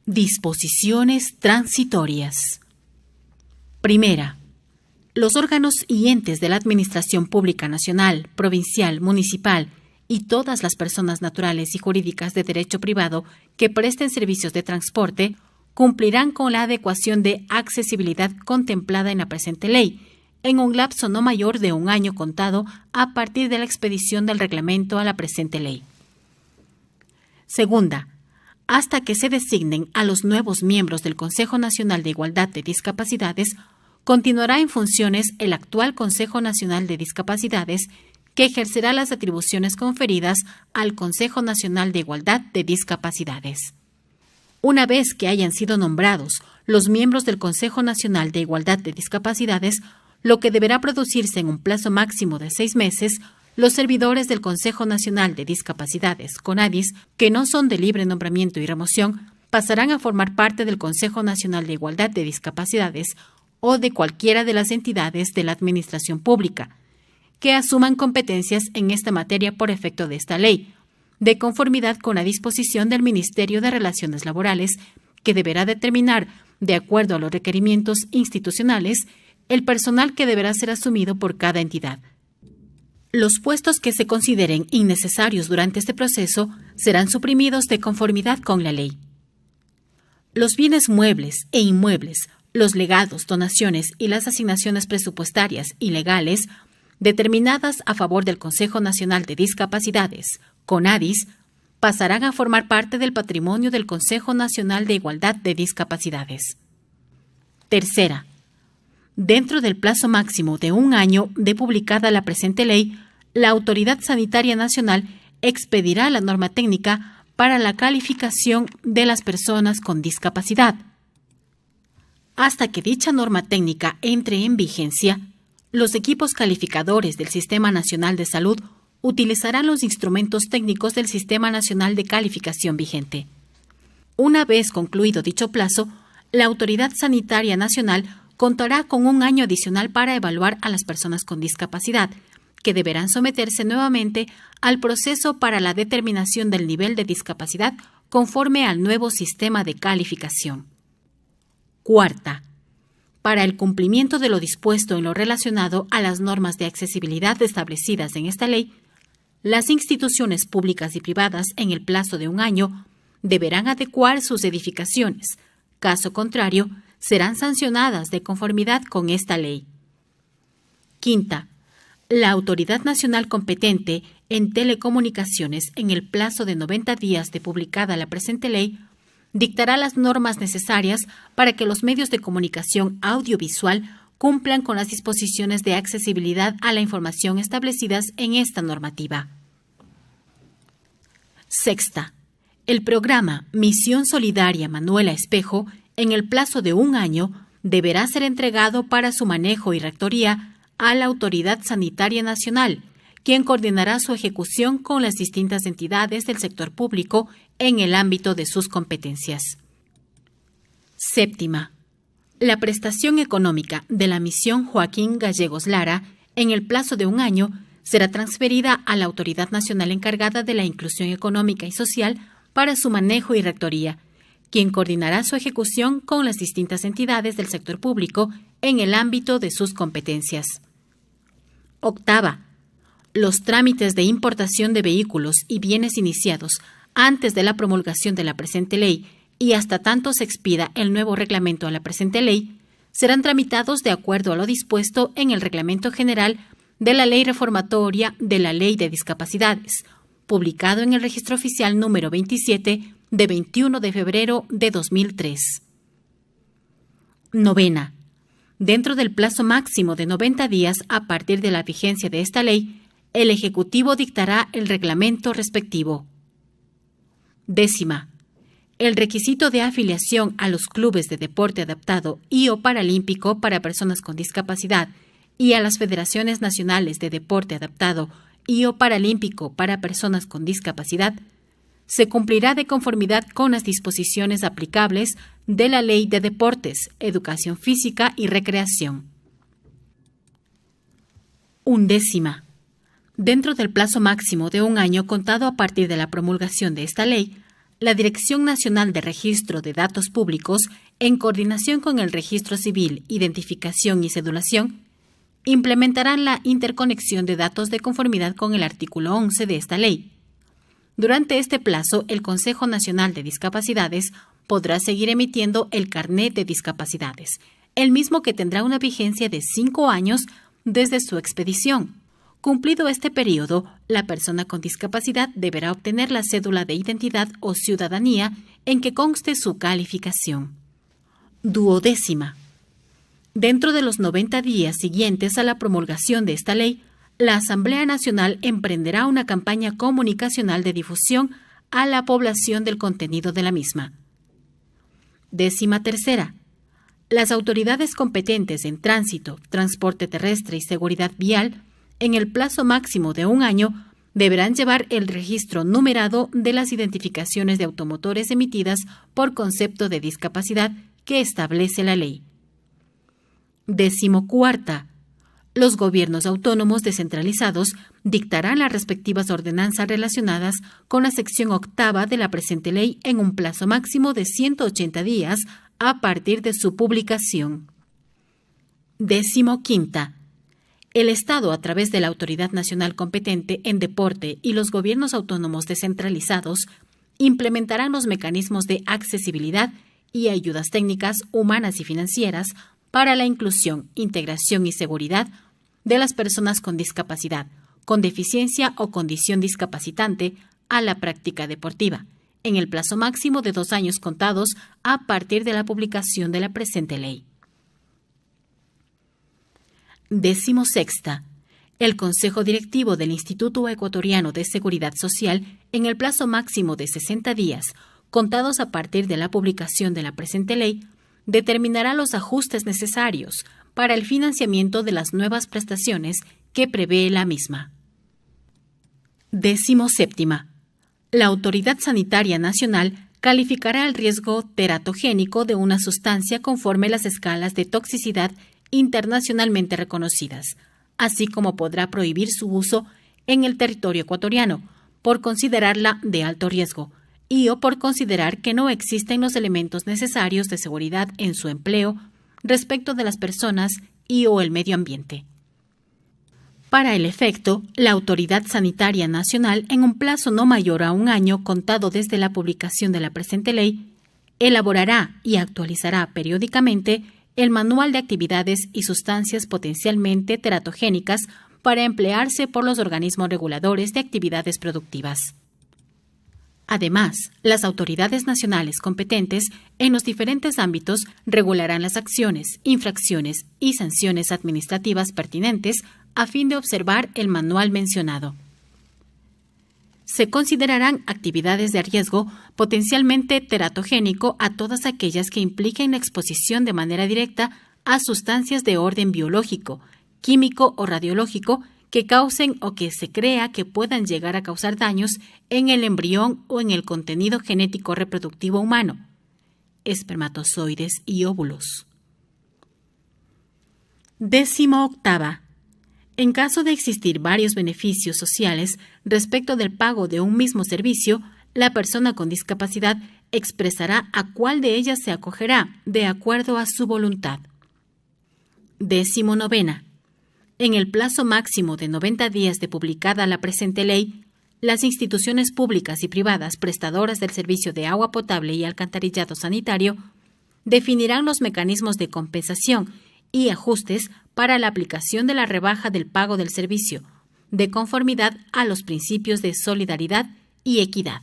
Disposiciones transitorias. Primera. Los órganos y entes de la Administración Pública Nacional, Provincial, Municipal y todas las personas naturales y jurídicas de derecho privado que presten servicios de transporte cumplirán con la adecuación de accesibilidad contemplada en la presente ley, en un lapso no mayor de 1 año contado a partir de la expedición del reglamento a la presente ley. Segunda. Hasta que se designen a los nuevos miembros del Consejo Nacional de Igualdad de Discapacidades, continuará en funciones el actual Consejo Nacional de Discapacidades, que ejercerá las atribuciones conferidas al Consejo Nacional de Igualdad de Discapacidades. Una vez que hayan sido nombrados los miembros del Consejo Nacional de Igualdad de Discapacidades, lo que deberá producirse en un plazo máximo de 6 meses, los servidores del Consejo Nacional de Discapacidades, CONADIS, que no son de libre nombramiento y remoción, pasarán a formar parte del Consejo Nacional de Igualdad de Discapacidades o de cualquiera de las entidades de la Administración Pública, que asuman competencias en esta materia por efecto de esta ley, de conformidad con la disposición del Ministerio de Relaciones Laborales, que deberá determinar, de acuerdo a los requerimientos institucionales, el personal que deberá ser asumido por cada entidad. Los puestos que se consideren innecesarios durante este proceso serán suprimidos de conformidad con la ley. Los bienes muebles e inmuebles, los legados, donaciones y las asignaciones presupuestarias y legales determinadas a favor del Consejo Nacional de Discapacidades, CONADIS, pasarán a formar parte del patrimonio del Consejo Nacional de Igualdad de Discapacidades. Tercera. Dentro del plazo máximo de 1 año de publicada la presente ley, la Autoridad Sanitaria Nacional expedirá la norma técnica para la calificación de las personas con discapacidad. Hasta que dicha norma técnica entre en vigencia, los equipos calificadores del Sistema Nacional de Salud utilizarán los instrumentos técnicos del Sistema Nacional de Calificación vigente. Una vez concluido dicho plazo, la Autoridad Sanitaria Nacional contará con 1 año adicional para evaluar a las personas con discapacidad, que deberán someterse nuevamente al proceso para la determinación del nivel de discapacidad conforme al nuevo sistema de calificación. Cuarta. Para el cumplimiento de lo dispuesto en lo relacionado a las normas de accesibilidad establecidas en esta ley, las instituciones públicas y privadas en el plazo de 1 año deberán adecuar sus edificaciones. Caso contrario, serán sancionadas de conformidad con esta ley. Quinta. La autoridad nacional competente en telecomunicaciones en el plazo de 90 días de publicada la presente ley dictará las normas necesarias para que los medios de comunicación audiovisual cumplan con las disposiciones de accesibilidad a la información establecidas en esta normativa. Sexta. El programa Misión Solidaria Manuela Espejo, en el plazo de 1 año, deberá ser entregado para su manejo y rectoría a la Autoridad Sanitaria Nacional, quien coordinará su ejecución con las distintas entidades del sector público en el ámbito de sus competencias. Séptima. La prestación económica de la Misión Joaquín Gallegos Lara, en el plazo de 1 año, será transferida a la Autoridad Nacional encargada de la Inclusión Económica y Social para su manejo y rectoría, quien coordinará su ejecución con las distintas entidades del sector público en el ámbito de sus competencias. Octava. Los trámites de importación de vehículos y bienes iniciados antes de la promulgación de la presente ley y hasta tanto se expida el nuevo reglamento a la presente ley, serán tramitados de acuerdo a lo dispuesto en el Reglamento General de la Ley Reformatoria de la Ley de Discapacidades, publicado en el Registro Oficial número 27 de 21 de febrero de 2003. Novena. Dentro del plazo máximo de 90 días a partir de la vigencia de esta ley, el Ejecutivo dictará el reglamento respectivo. Décima. El requisito de afiliación a los clubes de deporte adaptado y o paralímpico para personas con discapacidad y a las federaciones nacionales de deporte adaptado y o paralímpico para personas con discapacidad se cumplirá de conformidad con las disposiciones aplicables de la Ley de Deportes, Educación Física y Recreación. Undécima. Dentro del plazo máximo de 1 año contado a partir de la promulgación de esta ley, la Dirección Nacional de Registro de Datos Públicos, en coordinación con el Registro Civil, Identificación y Cedulación, implementarán la interconexión de datos de conformidad con el artículo 11 de esta ley. Durante este plazo, el Consejo Nacional de Discapacidades podrá seguir emitiendo el Carnet de Discapacidades, el mismo que tendrá una vigencia de 5 años desde su expedición. Cumplido este periodo, la persona con discapacidad deberá obtener la cédula de identidad o ciudadanía en que conste su calificación. 12ª. Dentro de los 90 días siguientes a la promulgación de esta ley, la Asamblea Nacional emprenderá una campaña comunicacional de difusión a la población del contenido de la misma. 13ª. Las autoridades competentes en tránsito, transporte terrestre y seguridad vial, en el plazo máximo de 1 año, deberán llevar el registro numerado de las identificaciones de automotores emitidas por concepto de discapacidad que establece la ley. 14ª. Los gobiernos autónomos descentralizados dictarán las respectivas ordenanzas relacionadas con la sección 8ª de la presente ley en un plazo máximo de 180 días a partir de su publicación. 15ª. El Estado, a través de la Autoridad Nacional Competente en Deporte y los gobiernos autónomos descentralizados, implementarán los mecanismos de accesibilidad y ayudas técnicas, humanas y financieras para la inclusión, integración y seguridad de las personas con discapacidad, con deficiencia o condición discapacitante a la práctica deportiva, en el plazo máximo de 2 años contados a partir de la publicación de la presente ley. 16ª. El Consejo Directivo del Instituto Ecuatoriano de Seguridad Social, en el plazo máximo de 60 días, contados a partir de la publicación de la presente ley, determinará los ajustes necesarios para el financiamiento de las nuevas prestaciones que prevé la misma. 17ª. La Autoridad Sanitaria Nacional calificará el riesgo teratogénico de una sustancia conforme las escalas de toxicidad internacionalmente reconocidas, así como podrá prohibir su uso en el territorio ecuatoriano por considerarla de alto riesgo y o por considerar que no existen los elementos necesarios de seguridad en su empleo respecto de las personas y o el medio ambiente. Para el efecto, la Autoridad Sanitaria Nacional, en un plazo no mayor a 1 año contado desde la publicación de la presente ley, elaborará y actualizará periódicamente el Manual de Actividades y Sustancias Potencialmente Teratogénicas para emplearse por los organismos reguladores de actividades productivas. Además, las autoridades nacionales competentes en los diferentes ámbitos regularán las acciones, infracciones y sanciones administrativas pertinentes a fin de observar el manual mencionado. Se considerarán actividades de riesgo potencialmente teratogénico a todas aquellas que impliquen la exposición de manera directa a sustancias de orden biológico, químico o radiológico que causen o que se crea que puedan llegar a causar daños en el embrión o en el contenido genético reproductivo humano, espermatozoides y óvulos. 18ª. En caso de existir varios beneficios sociales respecto del pago de un mismo servicio, la persona con discapacidad expresará a cuál de ellas se acogerá de acuerdo a su voluntad. 19ª. En el plazo máximo de 90 días de publicada la presente ley, las instituciones públicas y privadas prestadoras del servicio de agua potable y alcantarillado sanitario definirán los mecanismos de compensación y ajustes para la aplicación de la rebaja del pago del servicio, de conformidad a los principios de solidaridad y equidad.